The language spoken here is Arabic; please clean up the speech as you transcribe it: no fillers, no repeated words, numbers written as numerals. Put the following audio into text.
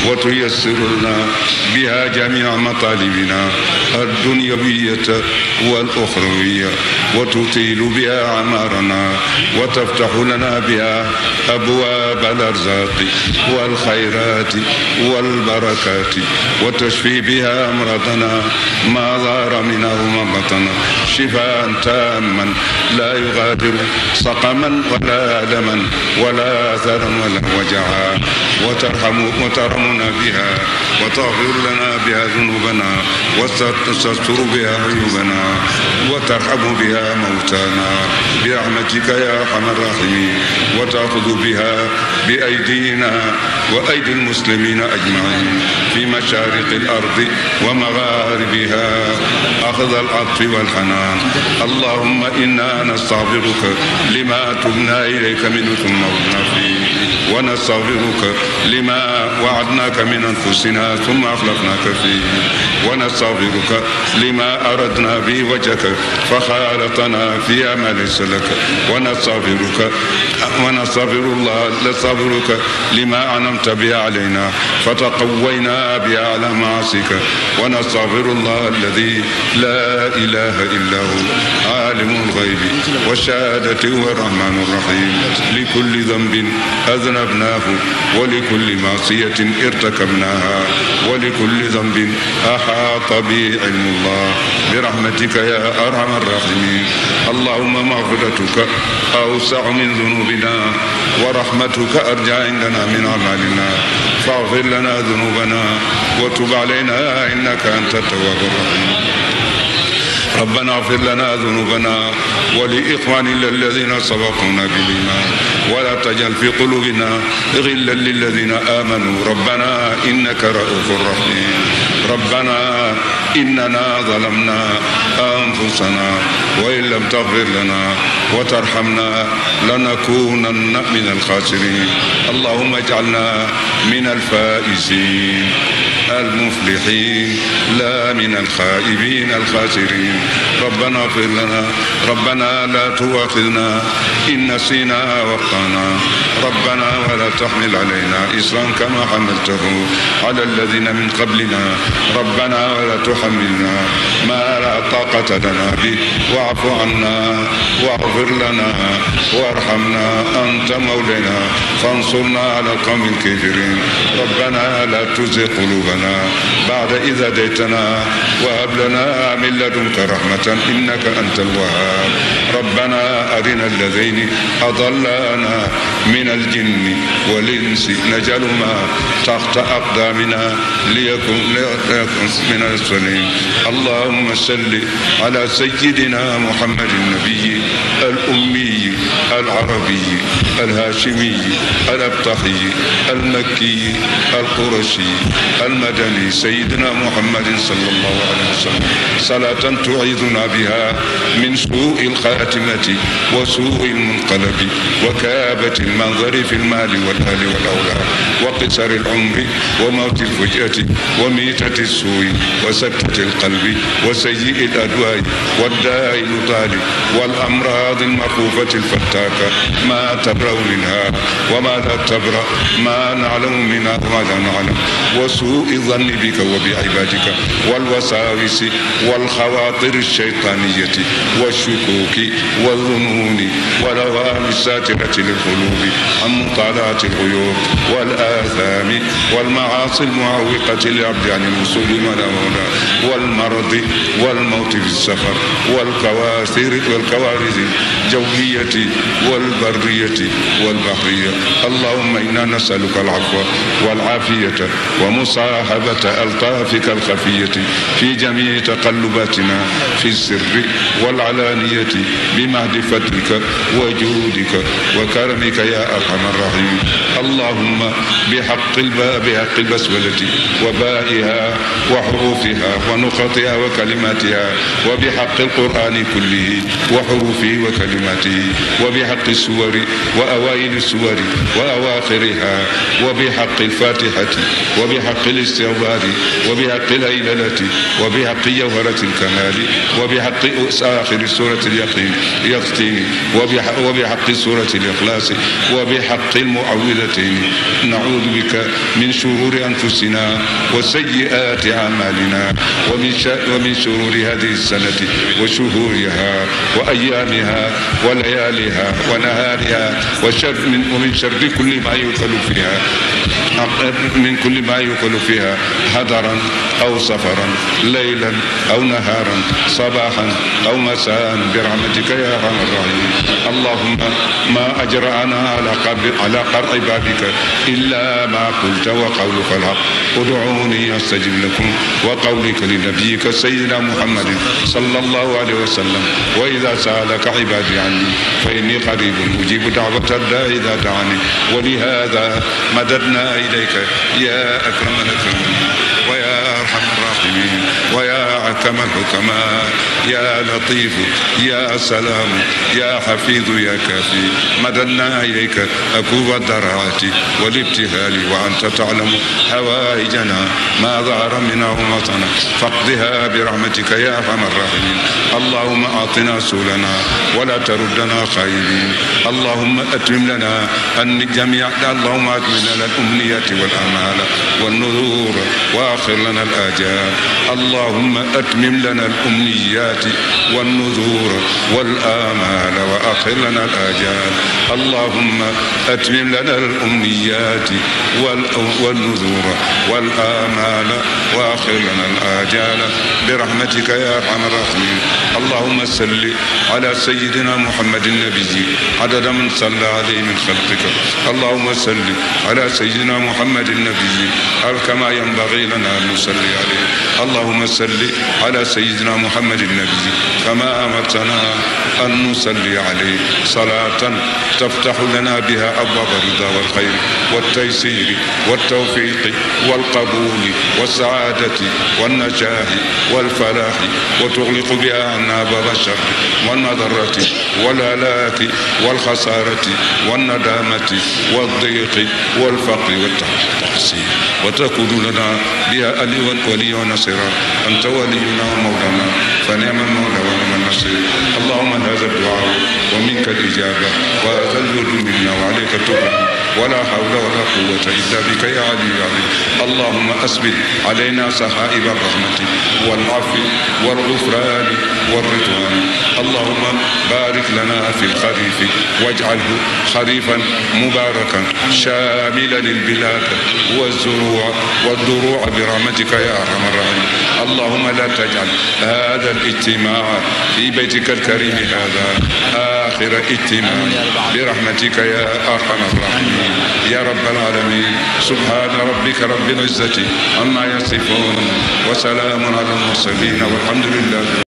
وتيسر لنا بها جميع مطالبنا الدنيوية والأخروية، وتطيل بها أعمارنا، وتفتح لنا بها أبواب الأرزاق والخيرات والبركات، وتشفي بها أمراضنا ما ظهر منها وما بطن شفاء تاما لا يغادر سقما ولا ألما ولا أثرا ولا وجعا، وترحمنا بها وتغفر لنا بها ذنوبنا وتستر بها عيوبنا وترحم بها موتانا برحمتك يا أرحم الراحمين، وتأخذ بها بأيدينا وأيدي المسلمين أجمعين في مشارق الأرض ومغاربها أخذ العطف والحنان. اللهم إنا نستغفرك لما تبنا إليك منه ثم ردنا فيه، ونستغفرك لما وعدناك من أنفسنا ثم أخلفناك فيه، ونستغفرك لما أردنا به وجهك فخالطنا فيها ما ليس لك، ونستغفرك لما أنعمت بها علينا فتقوينا بها على معاصيك، ونستغفر الله الذي لا إله إلا هو عالم الغيب والشهادة هو الرحمن الرحيم لكل ذنب أذنبناه ولكل معصية ارتكبناها ولكل ذنب أحاط به علم الله برحمتك يا أرحم الراحمين. اللهم مغفرتك أوسع من ذنوبنا ورحمتك أرجى عندنا من أعمالنا، فاغفر لنا ذنوبنا وتب علينا إنك أنت التواب الرحيم. ربنا اغفر لنا ذنوبنا ولإخواننا الذين سبقونا بالإيمان، ولا تجعل في قلوبنا غلا للذين آمنوا ربنا إنك رؤوف رحيم. ربنا إننا ظلمنا أنفسنا وإن لم تغفر لنا وترحمنا لنكونن من الخاسرين. اللهم اجعلنا من الفائزين المفلحين لا من الخائبين الخاسرين. ربنا اغفر لنا، ربنا لا تؤاخذنا إن نسينا وأخطأنا، ربنا ولا تحمل علينا إصرا كما حملته على الذين من قبلنا، ربنا ولا تحملنا ما لا طاقة لنا به، واعف عنا واغفر لنا وارحمنا أنت مولانا فانصرنا على القوم الكافرين. ربنا لا تزغ قلوبنا بعد إذ هديتنا وهب لنا من لدنك رحمة إنك أنت الوهاب. ربنا أرنا الذين أضلانا من الجن والإنس نجعلهما تحت أقدامنا ليكن من السليم. اللهم صل على سيدنا محمد النبي الأمي العربي الهاشمي الأبطحي المكي القرشي المدني سيدنا محمد صلى الله عليه وسلم، صلاة تعيذنا بها من سوء الخاتمة وسوء المنقلب وكآبة المنظر في المال والأهل والأولاد وقصر العمر وموت الفجأة وميتة السوء وسكتة القلب وسيء الأدواء والداء الطالب والأمراض المخوفة الفتاكة ما تبرأ منها وما لا تبرأ، ما نعلم منها وما لا نعلم، وسوء الظن بك وبعبادك والوساوس والخواطر الشيطانية والشكوك والظنون والأوهام الساترة للقلوب عن مطالعة الغيوب والآثام والمعاصي المعوقة للعبد عن الوصول والأمونة والمرض والموت في السفر والكوارث الجوية والبرية والبحرية. اللهم إنا نسألك العفو والعافية ومصاحبة ألطافك الخفية في جميع تقلباتنا في السر والعلانية بمهد فضلك وجودك وكرمك يا أرحم الراحمين. اللهم بحق البسملة وبائها وحروفها ونقطها وكلماتها وبحق القرآن كله وحروفه وكلماته وبحق السور وأوائل السور وأواخرها وبحق الفاتحة وبحق الاستغفار وبحق الهيللة وبحق جوهرة الكمال وبحق آخر سورة اليقين وبحق سورة الإخلاص وبحق المعوذتين نعوذ بك من شرور أنفسنا وسيئات أعمالنا ومن شرور هذه السنة وشهورها وأيامها ولياليها ونهارها ومن شر كل ما يقال فيها من كل ما يقال فيها هدرا أو سفرا ليلا أو نهارا صباحا أو مساء برحمتك يا أرحم الراحمين. اللهم ما أجرأنا على قرع بابك إلا ما قلت وقولك الحق. ادعوني أستجب لكم وقولك لنبيك سيدنا محمد صلى الله عليه وسلم وإذا سألك عبادي عني فإني قريب أجيب دعوة الداعي إذا دعاني. ولهذا مددنا إليك يا أكرم الأكرمين ويا أرحم الراحمين ويا أحكم الحكماء يا لطيف يا سلام يا حفيظ يا كافي. مددنا إليك أكوب الدرعات والابتهال وأنت تعلم حوائجنا ما ظهر منها وما بطن فاقضها برحمتك يا أرحم الراحمين. اللهم أعطنا سؤلنا ولا تردنا خائبين. اللهم أتمم لنا الجميع اللهم أتمم لنا الأمنيات والآمال والنذور وآخر لنا الآجال. اللهم أتمم لنا الأمنيات والنذور والآمال وآخر لنا الآجال. اللهم أتمم لنا الأمنيات والنذور والآمال وآخر لنا الآجال برحمتك يا أرحم الراحمين. اللهم صل على سيدنا محمد النبي عدد من صلى عليه من خلقك. اللهم صل على سيدنا محمد النبي كما ينبغي لنا أن نصلي عليه. اللهم صل على سيدنا محمد النبي كما أمرتنا أن نصلي عليه صلاة تفتح لنا بها أبواب الرضا والخير والتيسير والتوفيق والقبول والسعادة والنجاح والفلاح وتغلق بها عنا باب الشر والمضرة والهلاك والخسارة والندامة والضيق والفقر والتحسين وتكون لنا بها ولي ونصيرا. أنت ولينا ومولانا فنعم المولى ونعم النصير. اللهم هذا الدعاء ومنك الإجابة وهذا الجود منا وعليك التوكل ولا حول ولا قوة إلا بك يا علي العظيم. اللهم أسبل علينا سحائب الرحمة والعفو والغفران والرضوان. اللهم بارك لنا في الخريف واجعله خريفا مباركا شاملا للبلاد والزروع والضروع برحمتك يا أرحم الراحمين. اللهم لا تجعل هذا الاجتماع في بيتك الكريم هذا آخر اجتماع برحمتك يا أرحم الراحمين يا رب العالمين. سبحان ربك رب العزة عما يصفون وسلام على المرسلين والحمد لله.